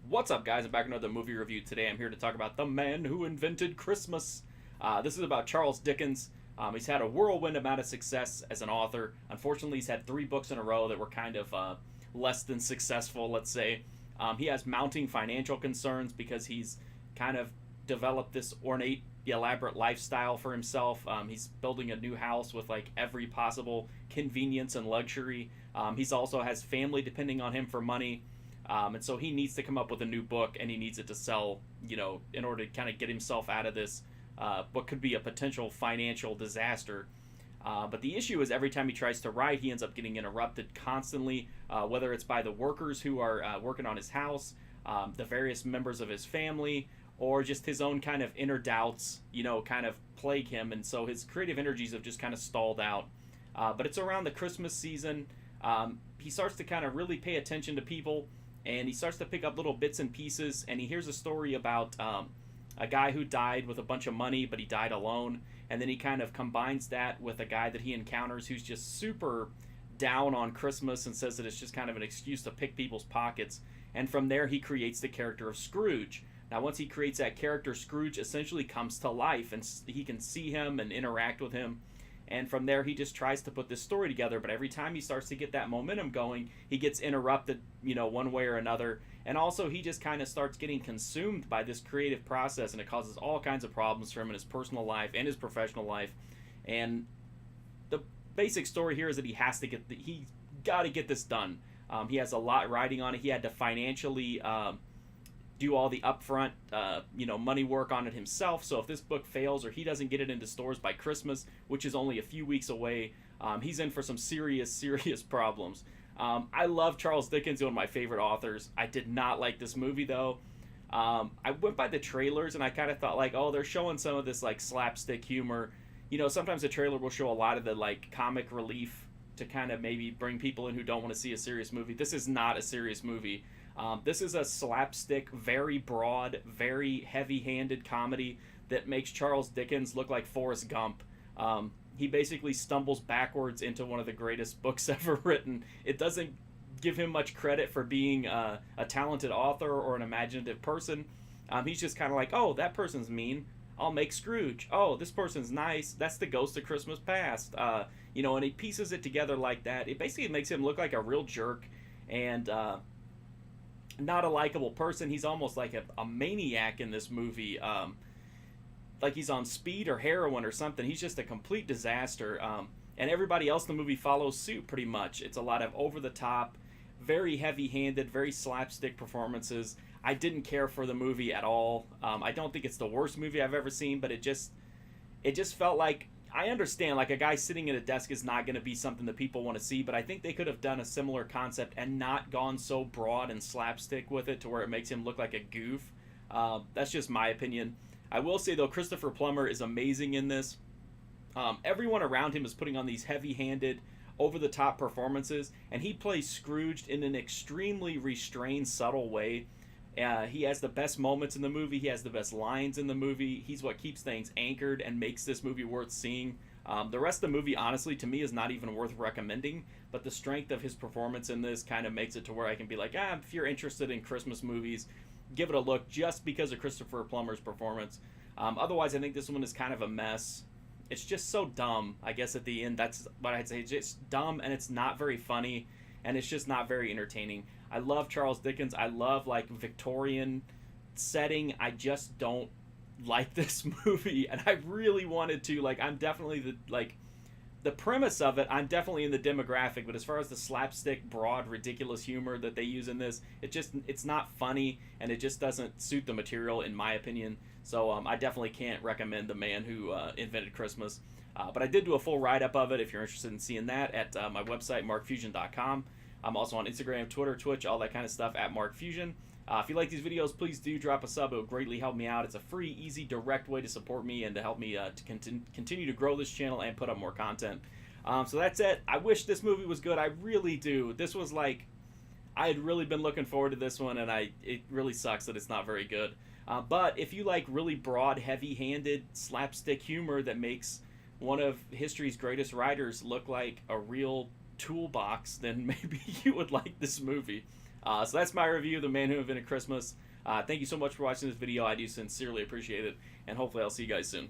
What's up, guys? I'm back with another movie review. Today I'm here to talk about The Man Who Invented Christmas. This is about Charles Dickens. He's had a whirlwind amount of success as an author. Unfortunately, he's had 3 books in a row that were kind of less than successful, let's say. He has mounting financial concerns because he's kind of developed this ornate, elaborate lifestyle for himself. He's building a new house with like every possible convenience and luxury. He's also has family depending on him for money. And so he needs to come up with a new book, and he needs it to sell, in order to kind of get himself out of this, what could be a potential financial disaster. But the issue is every time he tries to write, he ends up getting interrupted constantly, whether it's by the workers who are working on his house, the various members of his family, or just his own kind of inner doubts, kind of plague him. And so his creative energies have just kind of stalled out. But it's around the Christmas season. He starts to kind of really pay attention to people, and he starts to pick up little bits and pieces, and he hears a story about a guy who died with a bunch of money, but he died alone. And then he kind of combines that with a guy that he encounters who's just super down on Christmas and says that it's just kind of an excuse to pick people's pockets. And from there, he creates the character of Scrooge. Now, once he creates that character, Scrooge essentially comes to life, and he can see him and interact with him. And from there, he just tries to put this story together. But every time he starts to get that momentum going, he gets interrupted, one way or another. And also, he just kind of starts getting consumed by this creative process, and it causes all kinds of problems for him in his personal life and his professional life. And the basic story here is that he's got to get this done. He has a lot riding on it. He had to financially do all the upfront, money work on it himself. So if this book fails or he doesn't get it into stores by Christmas, which is only a few weeks away, he's in for some serious, serious problems. I love Charles Dickens, one of my favorite authors. I did not like this movie, though. I went by the trailers, and I kind of thought, like, oh, they're showing some of this, like, slapstick humor. Sometimes a trailer will show a lot of the, like, comic relief to kind of maybe bring people in who don't want to see a serious movie. This is not a serious movie. This is a slapstick, very broad, very heavy-handed comedy that makes Charles Dickens look like Forrest Gump. He basically stumbles backwards into one of the greatest books ever written. It doesn't give him much credit for being a talented author or an imaginative person. He's just kind of like, oh, that person's mean. I'll make Scrooge. Oh, this person's nice. That's the Ghost of Christmas Past. And he pieces it together like that. It basically makes him look like a real jerk and not a likable person. He's almost like a maniac in this movie. Like he's on speed or heroin or something. He's just a complete disaster. And everybody else in the movie follows suit pretty much. It's a lot of over-the-top, very heavy-handed, very slapstick performances. I didn't care for the movie at all. I don't think it's the worst movie I've ever seen, but it just felt like, I understand, like, a guy sitting at a desk is not going to be something that people want to see, but I think they could have done a similar concept and not gone so broad and slapstick with it to where it makes him look like a goof. That's just my opinion. I will say, though, Christopher Plummer is amazing in this. Everyone around him is putting on these heavy-handed, over-the-top performances, and he plays Scrooge in an extremely restrained, subtle way. He has the best moments in the movie. He has the best lines in the movie. He's what keeps things anchored and makes this movie worth seeing. The rest of the movie, honestly, to me, is not even worth recommending, but the strength of his performance in this kind of makes it to where I can be like, if you're interested in Christmas movies, give it a look just because of Christopher Plummer's performance. Otherwise, I think this one is kind of a mess. It's just so dumb, I guess, at the end. That's what I'd say. It's just dumb, and it's not very funny, and it's just not very entertaining. I love Charles Dickens. I love, like, Victorian setting. I just don't like this movie, and I really wanted to. Like, I'm definitely the premise of it, I'm definitely in the demographic, but as far as the slapstick, broad, ridiculous humor that they use in this, it's not funny, and it just doesn't suit the material, in my opinion. So I definitely can't recommend The Man Who Invented Christmas. But I did do a full write-up of it if you're interested in seeing that at my website, markfusion.com. I'm also on Instagram, Twitter, Twitch, all that kind of stuff at markfusion. If you like these videos, please do drop a sub. It would greatly help me out. It's a free, easy, direct way to support me and to help me to continue to grow this channel and put up more content. So that's it. I wish this movie was good. I really do. This was like, I had really been looking forward to this one, and it really sucks that it's not very good. But if you like really broad, heavy-handed slapstick humor that makes one of history's greatest writers look like a real toolbox, then maybe you would like this movie. So that's my review of The Man Who Invented Christmas. Thank you so much for watching this video. I do sincerely appreciate it, and hopefully I'll see you guys soon.